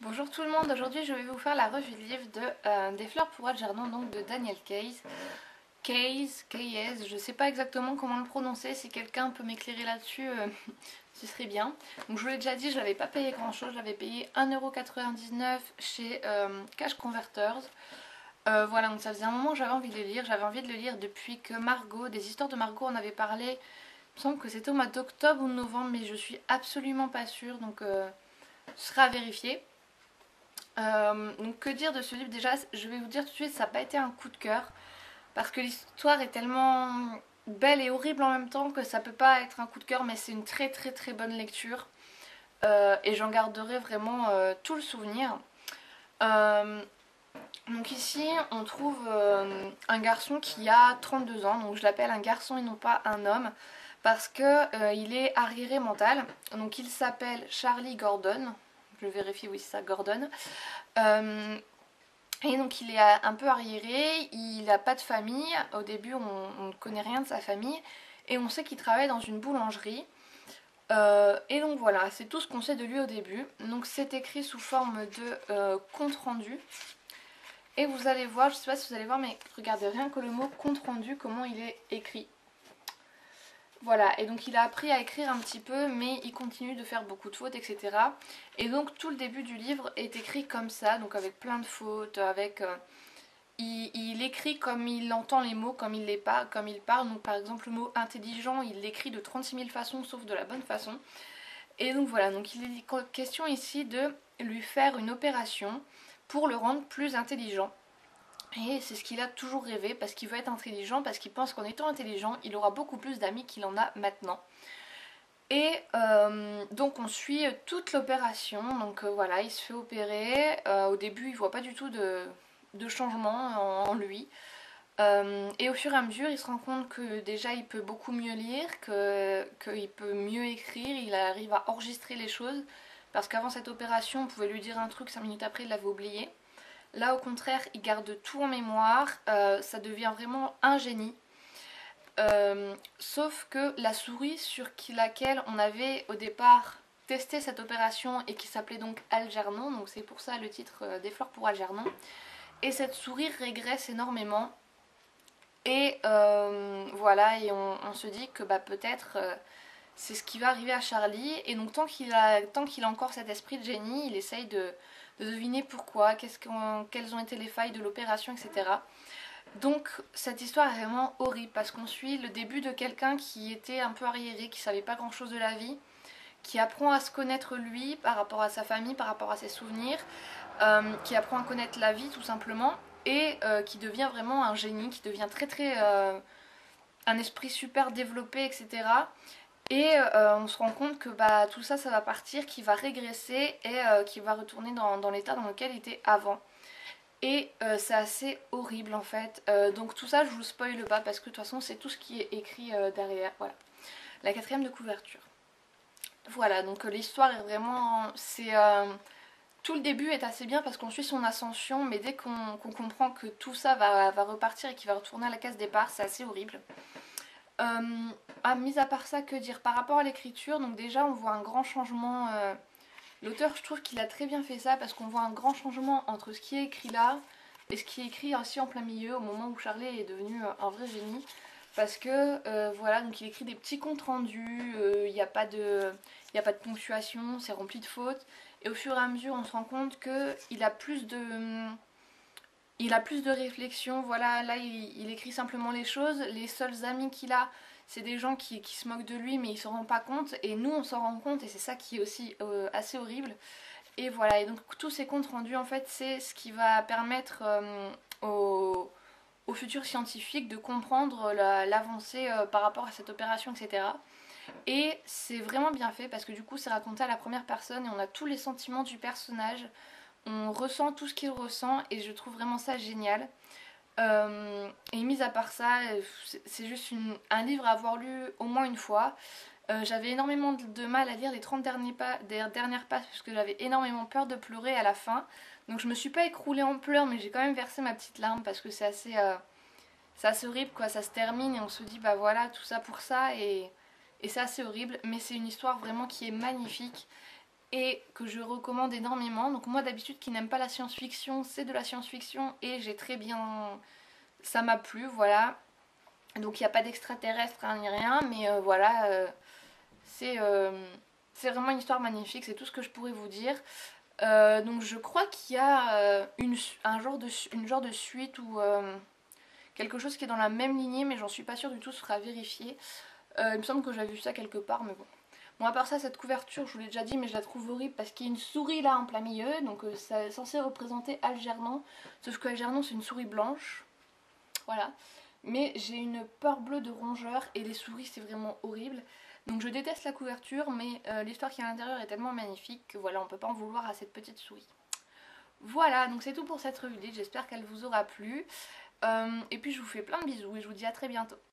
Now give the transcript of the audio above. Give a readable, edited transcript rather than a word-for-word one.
Bonjour tout le monde, aujourd'hui je vais vous faire la revue de livre de Des fleurs pour Algernon, donc de Daniel Keyes. Keyes, je sais pas exactement comment le prononcer, si quelqu'un peut m'éclairer là-dessus, ce serait bien. Donc je vous l'ai déjà dit, je l'avais pas payé grand chose, je l'avais payé 1,99€ chez Cash Converters. Voilà, donc ça faisait un moment que j'avais envie de le lire, j'avais envie de le lire depuis que Margot, des histoires de Margot en avait parlé. Il me semble que c'était au mois d'octobre ou de novembre, mais je suis absolument pas sûre, donc ce sera à vérifier. Donc que dire de ce livre? Déjà, je vais vous dire tout de suite, ça n'a pas été un coup de cœur parce que l'histoire est tellement belle et horrible en même temps que ça peut pas être un coup de cœur, mais c'est une très bonne lecture et j'en garderai vraiment tout le souvenir. Donc ici on trouve un garçon qui a 32 ans, donc je l'appelle un garçon et non pas un homme parce que il est arriéré mental. Donc il s'appelle Charlie Gordon. Je vérifie, oui c'est ça, Gordon. Et donc il est un peu arriéré, il n'a pas de famille, au début on ne connaît rien de sa famille, et on sait qu'il travaille dans une boulangerie. Et donc voilà, c'est tout ce qu'on sait de lui au début. Donc c'est écrit sous forme de compte rendu. Et vous allez voir, je ne sais pas si vous allez voir, mais regardez rien que le mot compte rendu, comment il est écrit. Voilà, et donc il a appris à écrire un petit peu, mais il continue de faire beaucoup de fautes, etc. Et donc tout le début du livre est écrit comme ça, donc avec plein de fautes, avec... il écrit comme il entend les mots, comme il les parle, comme il parle. Donc par exemple le mot intelligent, il l'écrit de 36 000 façons, sauf de la bonne façon. Et donc voilà, donc il est question ici de lui faire une opération pour le rendre plus intelligent. Et c'est ce qu'il a toujours rêvé parce qu'il veut être intelligent, parce qu'il pense qu'en étant intelligent, il aura beaucoup plus d'amis qu'il en a maintenant. Et donc on suit toute l'opération, donc voilà, il se fait opérer. Au début, il voit pas du tout de changement en lui. Et au fur et à mesure, il se rend compte que déjà il peut beaucoup mieux lire, qu'il peut mieux écrire, il arrive à enregistrer les choses. Parce qu'avant cette opération, on pouvait lui dire un truc, 5 minutes après, il l'avait oublié. Là au contraire il garde tout en mémoire, ça devient vraiment un génie. Sauf que la souris sur laquelle on avait au départ testé cette opération et qui s'appelait donc Algernon, donc c'est pour ça le titre Des fleurs pour Algernon, et cette souris régresse énormément. Et voilà, et on se dit que bah, peut-être c'est ce qui va arriver à Charlie. Et donc tant qu'il a encore cet esprit de génie, il essaye de deviner pourquoi, quelles ont été les failles de l'opération, etc. Donc cette histoire est vraiment horrible parce qu'on suit le début de quelqu'un qui était un peu arriéré, qui savait pas grand chose de la vie, qui apprend à se connaître lui par rapport à sa famille, par rapport à ses souvenirs, qui apprend à connaître la vie tout simplement, et qui devient vraiment un génie, qui devient un esprit super développé, etc. Et on se rend compte que bah, tout ça, ça va partir, qu'il va régresser et qu'il va retourner dans l'état dans lequel il était avant. Et c'est assez horrible en fait. Donc tout ça, je vous spoile pas parce que de toute façon, c'est tout ce qui est écrit derrière. Voilà. La 4e de couverture. Voilà, donc l'histoire est vraiment... tout le début est assez bien parce qu'on suit son ascension, mais dès qu'on comprend que tout ça va repartir et qu'il va retourner à la case départ, c'est assez horrible. Mis à part ça, que dire? Par rapport à l'écriture, donc déjà on voit un grand changement. L'auteur, je trouve qu'il a très bien fait ça parce qu'on voit un grand changement entre ce qui est écrit là et ce qui est écrit aussi en plein milieu au moment où Charlie est devenu un vrai génie. Parce que voilà, donc il écrit des petits comptes rendus, il n'y a pas de ponctuation, c'est rempli de fautes. Et au fur et à mesure, on se rend compte qu'il a plus de réflexion. Voilà, là il écrit simplement les choses. Les seuls amis qu'il a, c'est des gens qui se moquent de lui mais il ne s'en rend pas compte. Et nous on s'en rend compte et c'est ça qui est aussi assez horrible. Et voilà, et donc tous ces comptes rendus en fait c'est ce qui va permettre aux futurs scientifiques de comprendre l'avancée par rapport à cette opération, etc. Et c'est vraiment bien fait parce que du coup c'est raconté à la première personne et on a tous les sentiments du personnage. On ressent tout ce qu'il ressent et je trouve vraiment ça génial. Et mis à part ça, c'est juste un livre à avoir lu au moins une fois. J'avais énormément de mal à lire les 30 dernières pages parce que j'avais énormément peur de pleurer à la fin. Donc je me suis pas écroulée en pleurs, mais j'ai quand même versé ma petite larme parce que c'est assez horrible quoi. Ça se termine et on se dit bah voilà, tout ça pour ça et c'est assez horrible. Mais c'est une histoire vraiment qui est magnifique et que je recommande énormément. Donc moi d'habitude qui n'aime pas la science-fiction, c'est de la science-fiction et j'ai très bien... Ça m'a plu, voilà. Donc il n'y a pas d'extraterrestre hein, ni rien, mais voilà, c'est c'est vraiment une histoire magnifique, c'est tout ce que je pourrais vous dire. Donc je crois qu'il y a une genre de suite ou quelque chose qui est dans la même lignée, mais j'en suis pas sûre du tout, ce sera vérifié. Il me semble que j'avais vu ça quelque part, mais bon. Bon, à part ça, cette couverture, je vous l'ai déjà dit, mais je la trouve horrible parce qu'il y a une souris là en plein milieu, donc c'est censé représenter Algernon, sauf que Algernon c'est une souris blanche, voilà. Mais j'ai une peur bleue de rongeurs et les souris c'est vraiment horrible. Donc je déteste la couverture, mais l'histoire qui est à l'intérieur est tellement magnifique que voilà, on peut pas en vouloir à cette petite souris. Voilà, donc c'est tout pour cette revue, j'espère qu'elle vous aura plu. Et puis je vous fais plein de bisous et je vous dis à très bientôt.